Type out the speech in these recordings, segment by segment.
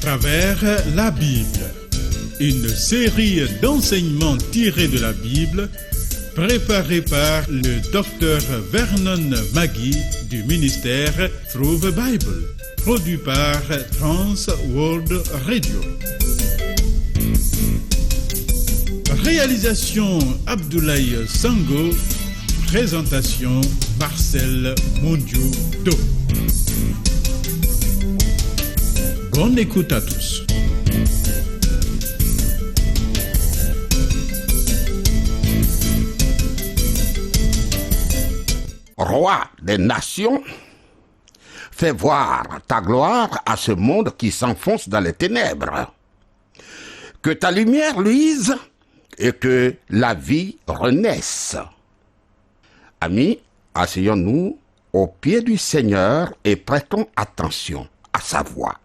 travers la Bible, une série d'enseignements tirés de la Bible, préparée par le docteur Vernon Magui du ministère Through the Bible, produit par Trans World Radio. Réalisation Abdoulaye Sango, présentation Marcel Mondiou-Do. Bonne écoute à tous. Roi des nations, fais voir ta gloire à ce monde qui s'enfonce dans les ténèbres. Que ta lumière luise et que la vie renaisse. Amis, asseyons-nous au pied du Seigneur et prêtons attention à sa voix.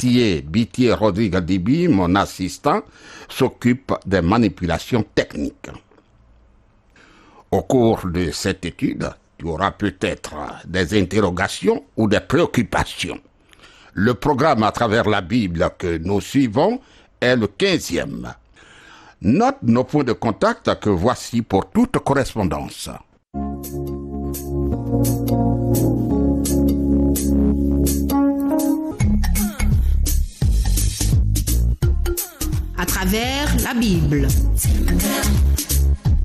Bitier Rodrigue Dibi, mon assistant, s'occupe des manipulations techniques. Au cours de cette étude, tu auras peut-être des interrogations ou des préoccupations. Le programme à travers la Bible que nous suivons est le 15e. Note nos points de contact que voici pour toute correspondance. À travers la Bible.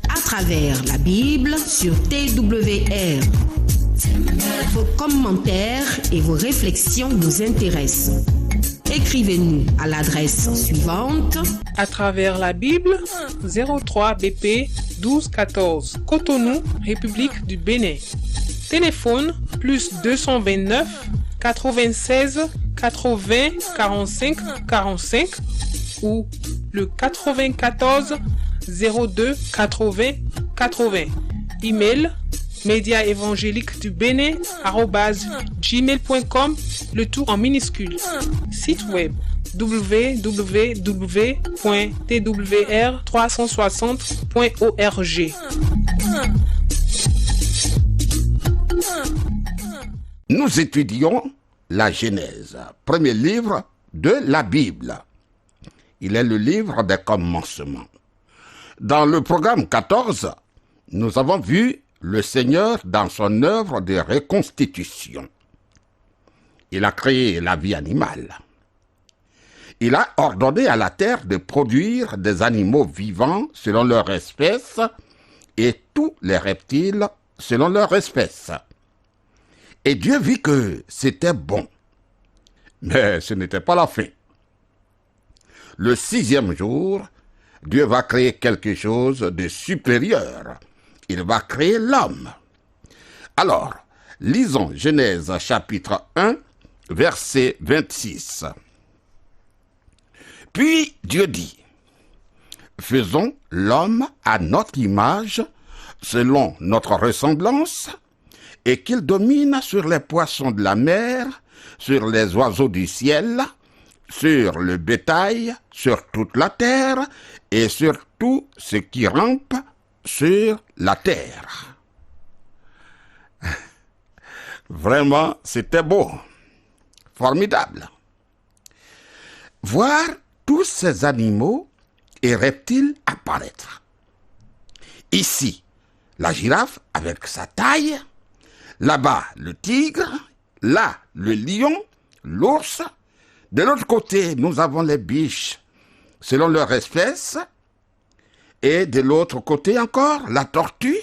À travers la Bible sur TWR. Vos commentaires et vos réflexions nous intéressent. Écrivez-nous à l'adresse suivante. À travers la Bible, 03 BP 1214, Cotonou, République du Bénin. Téléphone plus 229 96 80 45 45 ou le 94 02 80 80. Email médiaévangélique-du-bénin@gmail.com, le tout en minuscule. Site web www.twr360.org. Nous étudions la Genèse, premier livre de la Bible. Il est le livre des commencements. Dans le programme 14, nous avons vu le Seigneur dans son œuvre de reconstitution. Il a créé la vie animale. Il a ordonné à la terre de produire des animaux vivants selon leur espèce et tous les reptiles selon leur espèce. Et Dieu vit que c'était bon. Mais ce n'était pas la fin. Le 6e jour, Dieu va créer quelque chose de supérieur. Il va créer l'homme. Alors, lisons Genèse chapitre 1, verset 26. Puis Dieu dit, « Faisons l'homme à notre image, selon notre ressemblance, et qu'il domine sur les poissons de la mer, sur les oiseaux du ciel, sur le bétail, sur toute la terre, et sur tout ce qui rampe sur la terre. » Vraiment, c'était beau, formidable. Voir tous ces animaux et reptiles apparaître. Ici, la girafe avec sa taille, là-bas le tigre, là le lion, l'ours. De l'autre côté, nous avons les biches selon leur espèce, et de l'autre côté encore, la tortue,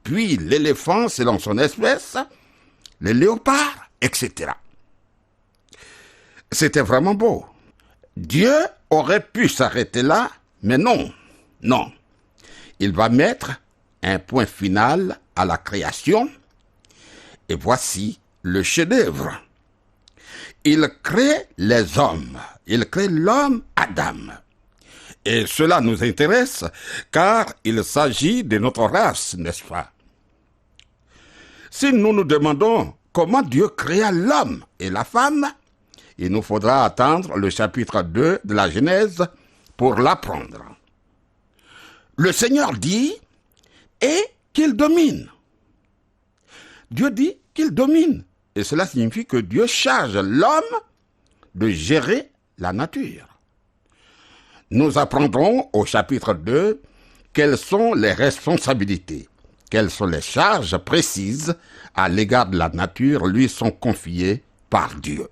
puis l'éléphant selon son espèce, les léopards, etc. C'était vraiment beau. Dieu aurait pu s'arrêter là, mais non. Il va mettre un point final à la création, et voici le chef-d'œuvre. Il crée les hommes, il crée l'homme Adam. Et cela nous intéresse car il s'agit de notre race, n'est-ce pas? Si nous nous demandons comment Dieu créa l'homme et la femme, il nous faudra attendre le chapitre 2 de la Genèse pour l'apprendre. Le Seigneur dit « et qu'il domine ». Dieu dit qu'il domine. Et cela signifie que Dieu charge l'homme de gérer la nature. Nous apprendrons au chapitre 2 quelles sont les responsabilités, quelles sont les charges précises à l'égard de la nature lui sont confiées par Dieu.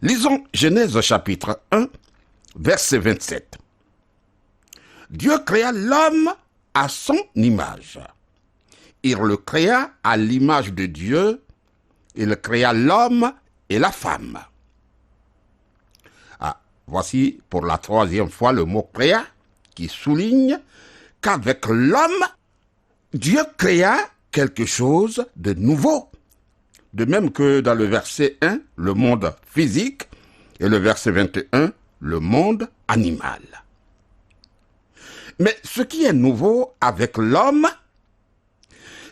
Lisons Genèse chapitre 1, verset 27. Dieu créa l'homme à son image. Il le créa à l'image de Dieu. Il créa l'homme et la femme. Voici pour la troisième fois le mot créa qui souligne qu'avec l'homme, Dieu créa quelque chose de nouveau. De même que dans le verset 1, le monde physique, et le verset 21, le monde animal. Mais ce qui est nouveau avec l'homme,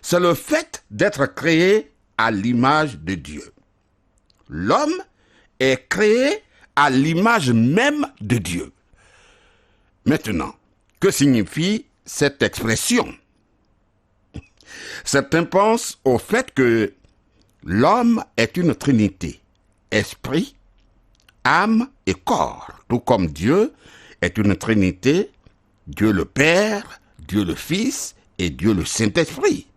c'est le fait d'être créé à l'image de Dieu. L'homme est créé à l'image même de Dieu. Maintenant, que signifie cette expression? Certains pensent au fait que l'homme est une trinité, esprit, âme et corps, tout comme Dieu est une trinité, Dieu le Père, Dieu le Fils et Dieu le Saint-Esprit.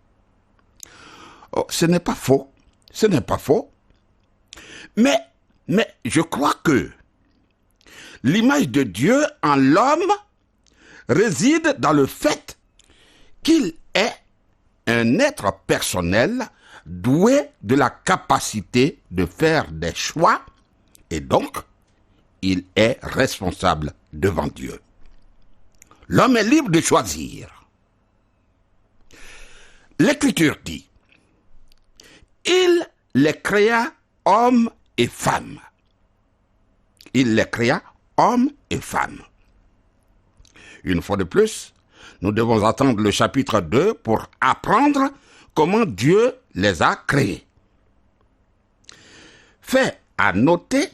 Oh, ce n'est pas faux, Mais je crois que l'image de Dieu en l'homme réside dans le fait qu'il est un être personnel doué de la capacité de faire des choix et donc il est responsable devant Dieu. L'homme est libre de choisir. L'Écriture dit: il les créa hommes et femmes. Il les créa hommes et femmes. Une fois de plus, nous devons attendre le chapitre 2 pour apprendre comment Dieu les a créés. Fait à noter,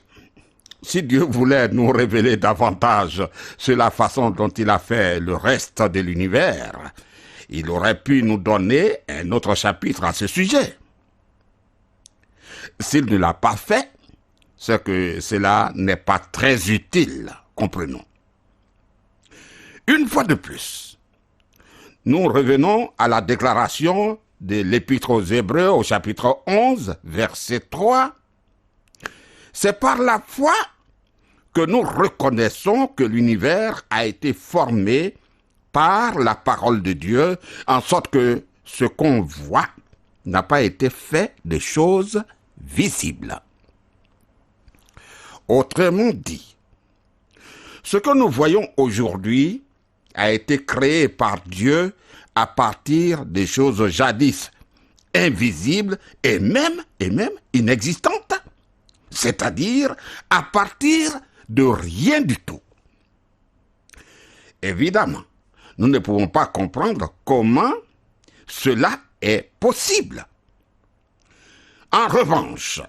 si Dieu voulait nous révéler davantage sur la façon dont il a fait le reste de l'univers, il aurait pu nous donner un autre chapitre à ce sujet. S'il ne l'a pas fait, c'est que cela n'est pas très utile, comprenons. Une fois de plus, nous revenons à la déclaration de l'Épître aux Hébreux au chapitre 11, verset 3. C'est par la foi que nous reconnaissons que l'univers a été formé par la parole de Dieu, en sorte que ce qu'on voit n'a pas été fait de choses visibles. Autrement dit, ce que nous voyons aujourd'hui a été créé par Dieu à partir des choses jadis invisibles et même inexistantes, c'est-à-dire à partir de rien du tout. Évidemment, nous ne pouvons pas comprendre comment cela est possible. En revanche,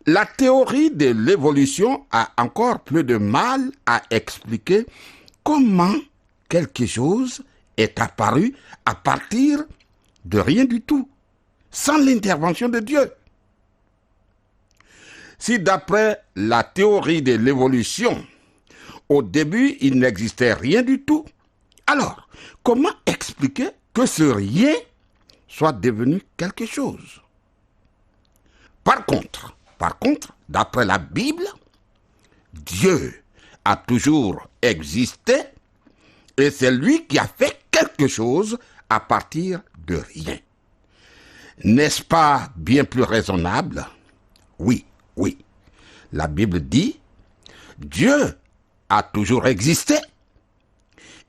la théorie de l'évolution a encore plus de mal à expliquer comment quelque chose est apparu à partir de rien du tout, sans l'intervention de Dieu. Si d'après la théorie de l'évolution, au début il n'existait rien du tout, alors comment expliquer que ce rien soit devenu quelque chose? Par contre, d'après la Bible, Dieu a toujours existé et c'est lui qui a fait quelque chose à partir de rien. N'est-ce pas bien plus raisonnable? Oui. La Bible dit, Dieu a toujours existé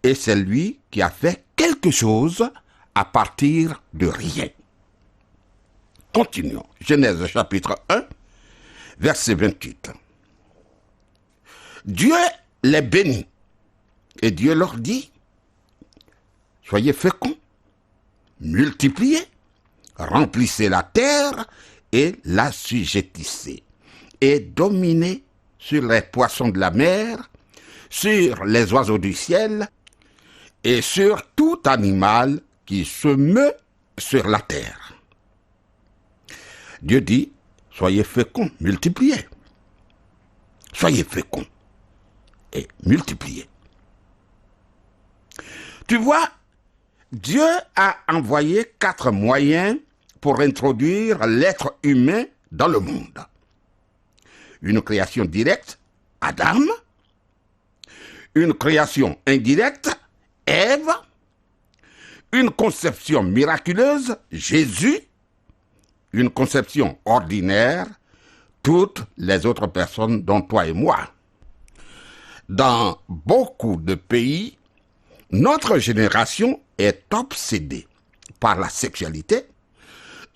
et c'est lui qui a fait quelque chose à partir de rien. Continuons. Genèse chapitre 1, verset 28. Dieu les bénit et Dieu leur dit, soyez féconds, multipliez, remplissez la terre et l'assujettissez, et dominez sur les poissons de la mer, sur les oiseaux du ciel, et sur tout animal qui se meut sur la terre. Dieu dit, soyez féconds, multipliez. soyez féconds et multipliez. Tu vois, Dieu a envoyé 4 moyens pour introduire l'être humain dans le monde. Une création directe, Adam. Une création indirecte, Ève. Une conception miraculeuse, Jésus. Une conception ordinaire, toutes les autres personnes dont toi et moi. Dans beaucoup de pays, notre génération est obsédée par la sexualité.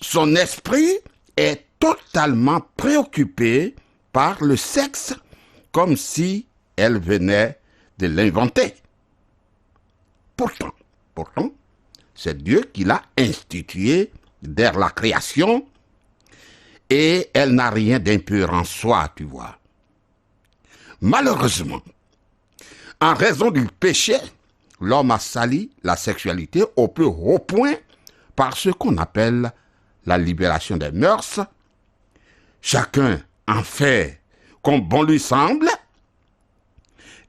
Son esprit est totalement préoccupé par le sexe, comme si elle venait de l'inventer. Pourtant, c'est Dieu qui l'a institué dès la création, et elle n'a rien d'impur en soi, tu vois. Malheureusement, en raison du péché, l'homme a sali la sexualité au plus haut point par ce qu'on appelle la libération des mœurs. Chacun en fait comme bon lui semble,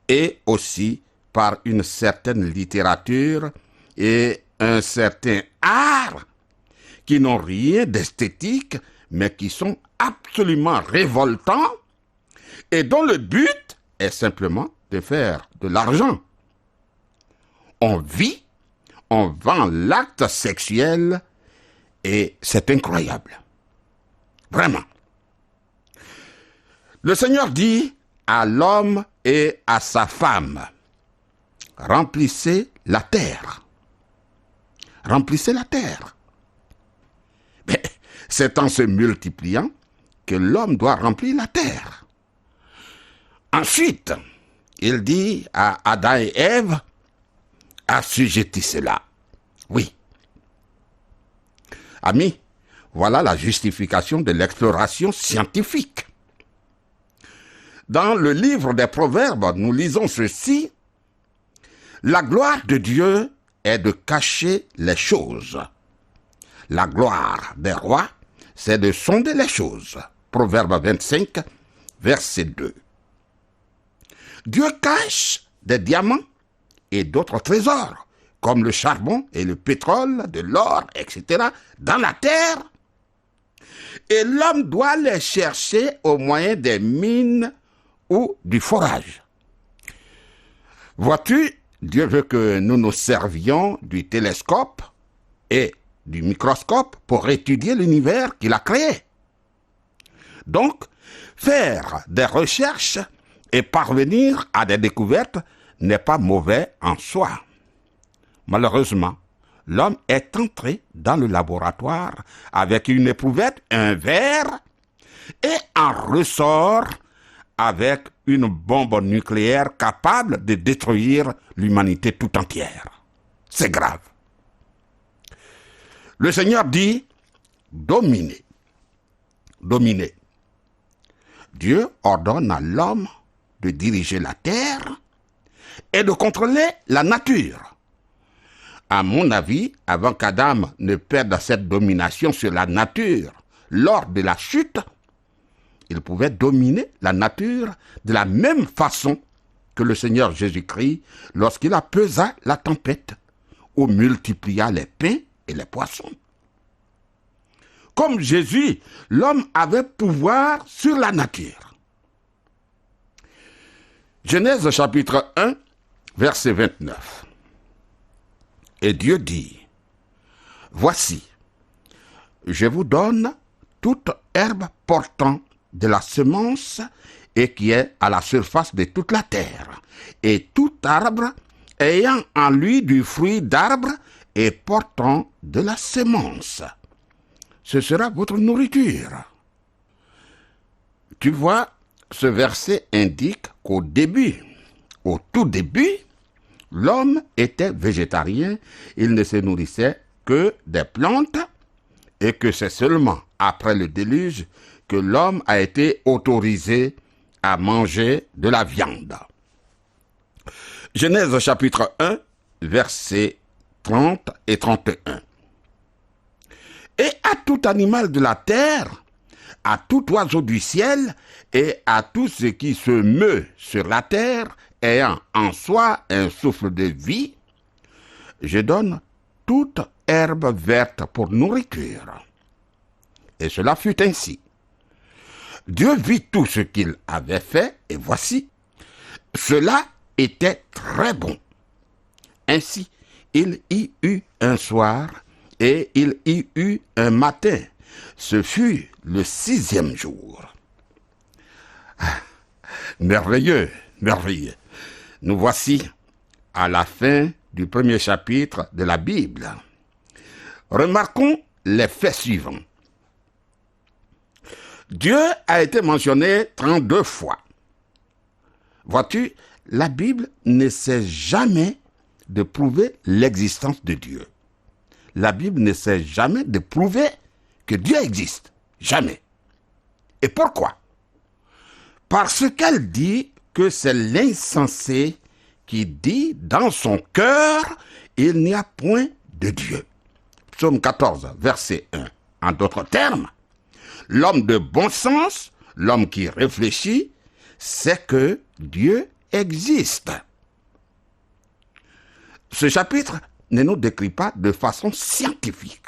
et aussi par une certaine littérature et un certain art qui n'ont rien d'esthétique, mais qui sont absolument révoltants et dont le but est simplement de faire de l'argent. On vit, on vend l'acte sexuel et c'est incroyable. Vraiment. Le Seigneur dit à l'homme et à sa femme, remplissez la terre. Remplissez la terre. Mais c'est en se multipliant que l'homme doit remplir la terre. Ensuite, il dit à Adam et Ève, assujettissez-la. Oui. Amis, voilà la justification de l'exploration scientifique. Dans le livre des Proverbes, nous lisons ceci. La gloire de Dieu est de cacher les choses. La gloire des rois, c'est de sonder les choses. Proverbe 25, verset 2. Dieu cache des diamants et d'autres trésors, comme le charbon et le pétrole, de l'or, etc., dans la terre. Et l'homme doit les chercher au moyen des mines ou du forage. Vois-tu, Dieu veut que nous nous servions du télescope et du microscope pour étudier l'univers qu'il a créé. Donc, faire des recherches et parvenir à des découvertes n'est pas mauvais en soi. Malheureusement, l'homme est entré dans le laboratoire avec une éprouvette, un verre, et en ressort avec une bombe nucléaire capable de détruire l'humanité tout entière. C'est grave. Le Seigneur dit, dominez. Dominez. Dieu ordonne à l'homme de diriger la terre et de contrôler la nature. À mon avis, avant qu'Adam ne perde cette domination sur la nature lors de la chute, il pouvait dominer la nature de la même façon que le Seigneur Jésus-Christ lorsqu'il apesa la tempête ou multiplia les pains et les poissons. Comme Jésus, l'homme avait pouvoir sur la nature. Genèse chapitre 1, verset 29. Et Dieu dit, « Voici, je vous donne toute herbe portant de la semence et qui est à la surface de toute la terre, et tout arbre ayant en lui du fruit d'arbre et portant de la semence. Ce sera votre nourriture. » Tu vois, ce verset indique qu'au début, au tout début, l'homme était végétarien, il ne se nourrissait que des plantes, et que c'est seulement après le déluge que l'homme a été autorisé à manger de la viande. Genèse chapitre 1, versets 30 et 31. Et à tout animal de la terre, à tout oiseau du ciel et à tout ce qui se meut sur la terre, ayant en soi un souffle de vie, je donne toute herbe verte pour nourriture. Et cela fut ainsi. Dieu vit tout ce qu'il avait fait, et voici, cela était très bon. Ainsi, il y eut un soir, et il y eut un matin. Ce fut le 6e jour. Merveilleux, merveilleux. Nous voici à la fin du premier chapitre de la Bible. Remarquons les faits suivants. Dieu a été mentionné 32 fois. Vois-tu, la Bible ne sait jamais de prouver l'existence de Dieu. La Bible ne sait jamais de prouver que Dieu existe. Jamais. Et pourquoi? Parce qu'elle dit que c'est l'insensé qui dit dans son cœur, il n'y a point de Dieu. Psaume 14, verset 1. En d'autres termes, l'homme de bon sens, l'homme qui réfléchit, sait que Dieu existe. Ce chapitre ne nous décrit pas de façon scientifique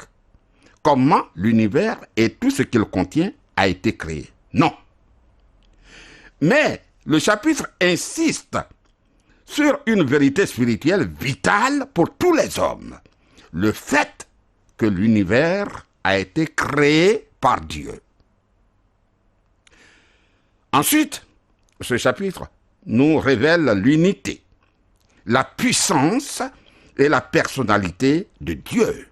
comment l'univers et tout ce qu'il contient a été créé. Non. Mais le chapitre insiste sur une vérité spirituelle vitale pour tous les hommes. Le fait que l'univers a été créé par Dieu. Ensuite, ce chapitre nous révèle l'unité, la puissance et la personnalité de Dieu.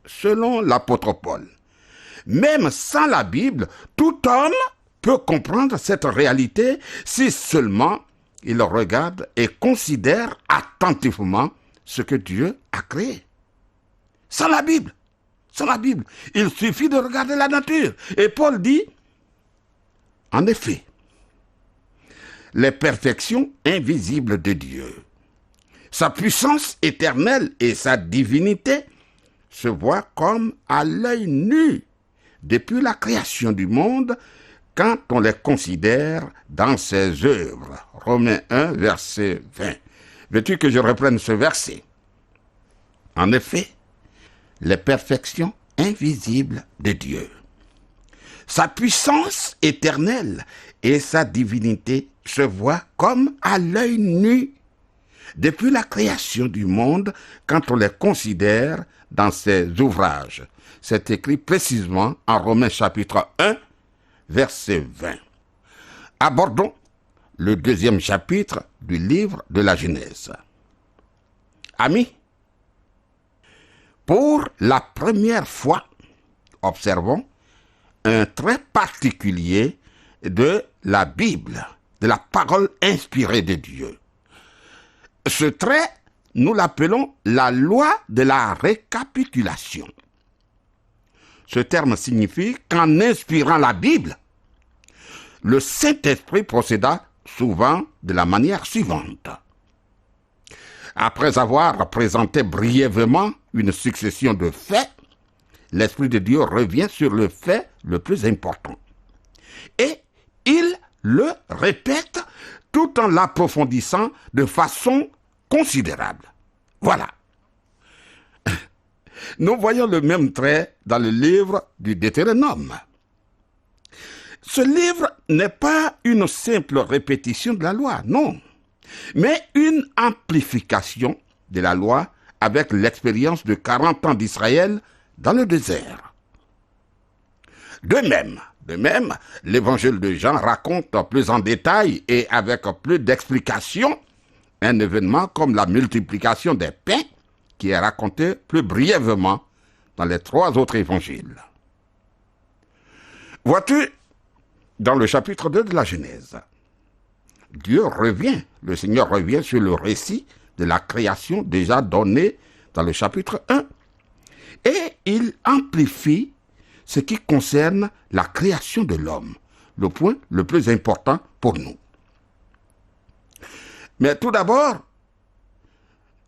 Selon l'apôtre Paul, même sans la Bible, tout homme peut comprendre cette réalité si seulement il regarde et considère attentivement ce que Dieu a créé. Sans la Bible, il suffit de regarder la nature. Et Paul dit, en effet, les perfections invisibles de Dieu, sa puissance éternelle et sa divinité se voient comme à l'œil nu depuis la création du monde quand on les considère dans ses œuvres. Romains 1, verset 20. Veux-tu que je reprenne ce verset? En effet, les perfections invisibles de Dieu, sa puissance éternelle et sa divinité se voient comme à l'œil nu depuis la création du monde quand on les considère dans ses ouvrages. C'est écrit précisément en Romains chapitre 1, verset 20. Abordons le 2e chapitre du livre de la Genèse. Amis, pour la première fois, observons un trait particulier de la Bible, de la parole inspirée de Dieu. Ce trait, nous l'appelons la loi de la récapitulation. Ce terme signifie qu'en inspirant la Bible, le Saint-Esprit procéda souvent de la manière suivante. Après avoir présenté brièvement une succession de faits, l'Esprit de Dieu revient sur le fait le plus important. Et il le répète tout en l'approfondissant de façon considérable. Voilà. Nous voyons le même trait dans le livre du Deutéronome. Ce livre n'est pas une simple répétition de la loi, non, mais une amplification de la loi avec l'expérience de 40 ans d'Israël dans le désert. De même, l'évangile de Jean raconte plus en détail et avec plus d'explications un événement comme la multiplication des pains qui est raconté plus brièvement dans les 3 autres évangiles. Vois-tu, dans le chapitre 2 de la Genèse, le Seigneur revient sur le récit de la création déjà donné dans le chapitre 1. Et il amplifie ce qui concerne la création de l'homme, le point le plus important pour nous. Mais tout d'abord,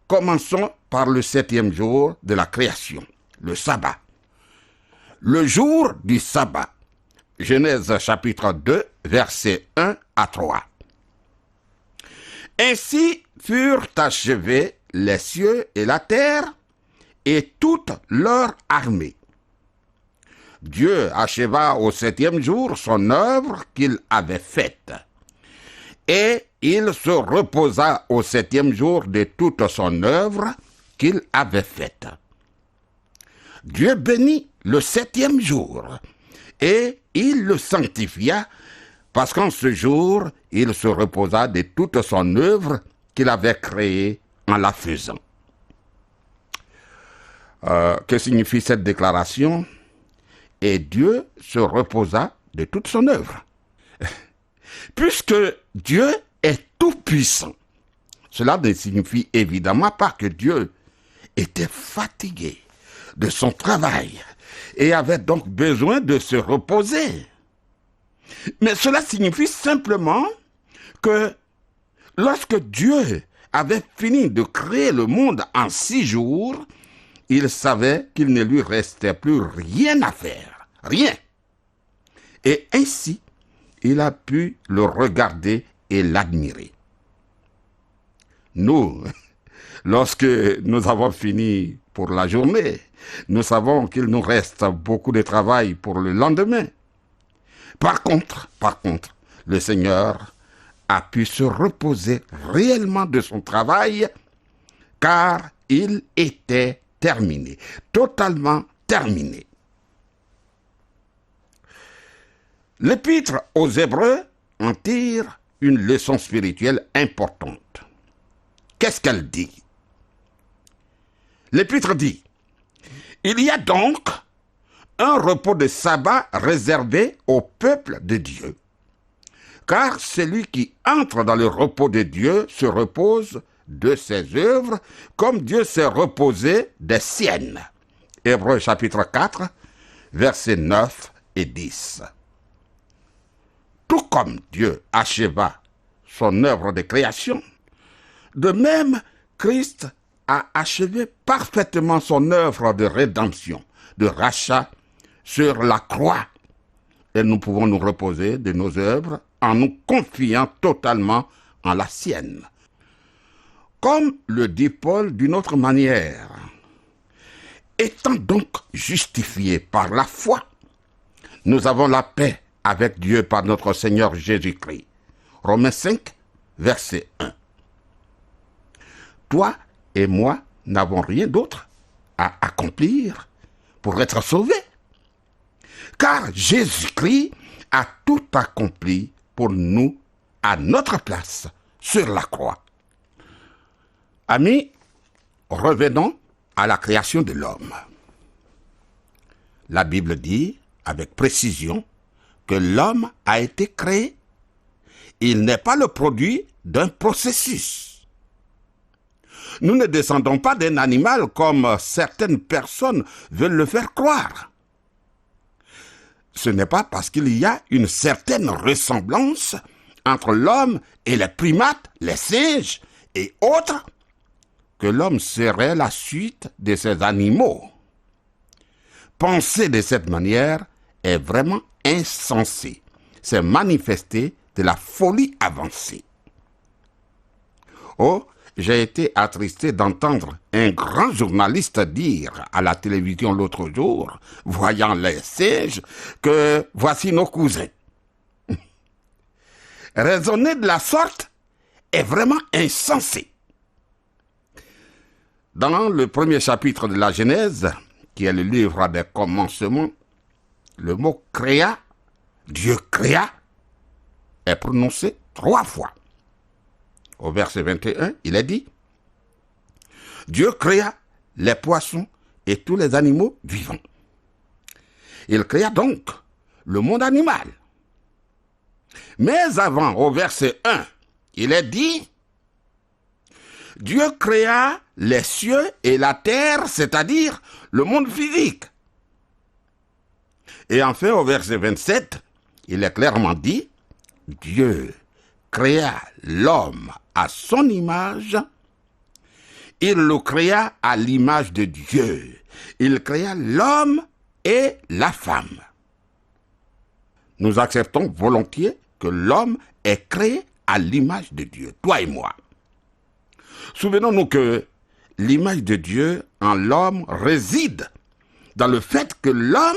commençons par le 7e jour de la création, le sabbat. Le jour du sabbat Genèse chapitre 2, versets 1 à 3. Ainsi furent achevés les cieux et la terre et toute leur armée. Dieu acheva au 7e jour son œuvre qu'il avait faite. Et il se reposa au 7e jour de toute son œuvre qu'il avait faite. Dieu bénit le 7e jour et il le sanctifia parce qu'en ce jour, il se reposa de toute son œuvre qu'il avait créée en la faisant. Que signifie cette déclaration? Et Dieu se reposa de toute son œuvre. Puisque Dieu est tout-puissant, cela ne signifie évidemment pas que Dieu était fatigué de son travail et avait donc besoin de se reposer. Mais cela signifie simplement que lorsque Dieu avait fini de créer le monde en 6 jours, il savait qu'il ne lui restait plus rien à faire, rien. Et ainsi, il a pu le regarder et l'admirer. Nous, lorsque nous avons fini pour la journée, nous savons qu'il nous reste beaucoup de travail pour le lendemain. Par contre, le Seigneur a pu se reposer réellement de son travail car il était terminé, totalement terminé. L'Épître aux Hébreux en tire une leçon spirituelle importante. Qu'est-ce qu'elle dit? L'Épître dit: il y a donc un repos de sabbat réservé au peuple de Dieu. Car celui qui entre dans le repos de Dieu se repose de ses œuvres, comme Dieu s'est reposé des siennes. Hébreux chapitre 4, versets 9 et 10. Tout comme Dieu acheva son œuvre de création, de même Christ a achevé parfaitement son œuvre de rédemption, de rachat sur la croix. Et nous pouvons nous reposer de nos œuvres en nous confiant totalement en la sienne. Comme le dit Paul d'une autre manière, étant donc justifiés par la foi, nous avons la paix avec Dieu par notre Seigneur Jésus-Christ. Romains 5, verset 1. Toi et moi n'avons rien d'autre à accomplir pour être sauvés. Car Jésus-Christ a tout accompli pour nous à notre place sur la croix. Amis, revenons à la création de l'homme. La Bible dit avec précision que l'homme a été créé. Il n'est pas le produit d'un processus. Nous ne descendons pas d'un animal comme certaines personnes veulent le faire croire. Ce n'est pas parce qu'il y a une certaine ressemblance entre l'homme et les primates, les singes et autres, que l'homme serait la suite de ces animaux. Penser de cette manière est vraiment insensé. C'est manifester de la folie avancée. Oh, j'ai été attristé d'entendre un grand journaliste dire à la télévision l'autre jour, voyant les singes, que voici nos cousins. Raisonner de la sorte est vraiment insensé. Dans le premier chapitre de la Genèse, qui est le livre des commencements, le mot « créa », Dieu créa, est prononcé 3 fois. Au verset 21, il est dit: Dieu créa les poissons et tous les animaux vivants. Il créa donc le monde animal. Mais avant, au verset 1, il est dit: Dieu créa les cieux et la terre, c'est-à-dire le monde physique. Et enfin, au verset 27, il est clairement dit: Dieu créa l'homme à son image, il le créa à l'image de Dieu. Il créa l'homme et la femme. nous acceptons volontiers que l'homme est créé à l'image de Dieu, toi et moi. Souvenons-nous que l'image de Dieu en l'homme réside dans le fait que l'homme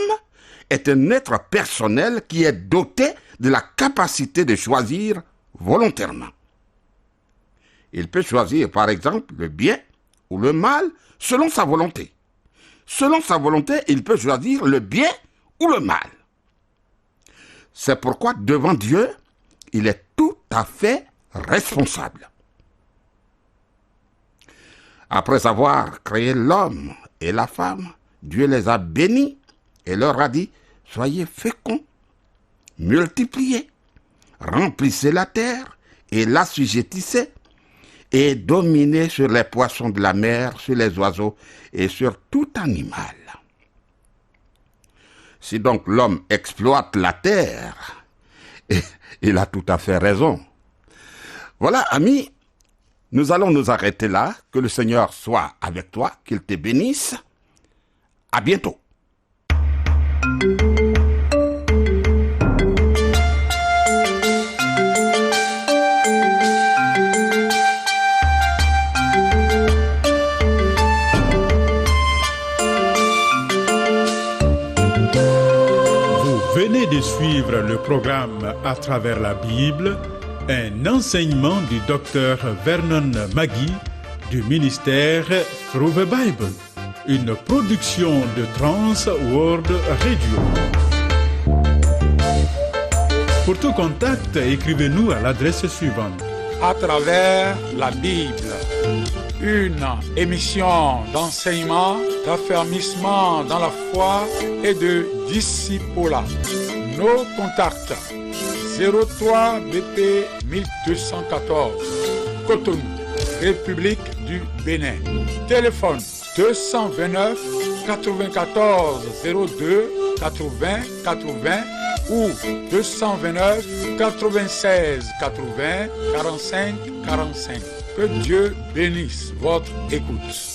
est un être personnel qui est doté de la capacité de choisir volontairement. Il peut choisir, par exemple, le bien ou le mal selon sa volonté. Selon sa volonté, il peut choisir le bien ou le mal. C'est pourquoi, devant Dieu, il est tout à fait responsable. Après avoir créé l'homme et la femme, Dieu les a bénis et leur a dit « Soyez féconds, multipliez, remplissez la terre et l'assujettissez, et dominez sur les poissons de la mer, sur les oiseaux et sur tout animal. » Si donc l'homme exploite la terre, il a tout à fait raison. Voilà, amis, nous allons nous arrêter là. Que le Seigneur soit avec toi, qu'il te bénisse. À bientôt. Venez de suivre le programme À travers la Bible, un enseignement du docteur Vernon Magui du ministère Through the Bible, une production de Trans World Radio. Pour tout contact, écrivez-nous à l'adresse suivante. À travers la Bible, une émission d'enseignement, d'affermissement dans la foi et de discipulat. Nos contacts 03 BP 1214 Cotonou, République du Bénin. Téléphone 229 94 02 80 80 ou 229 96 80 45 45. Que Dieu bénisse votre écoute.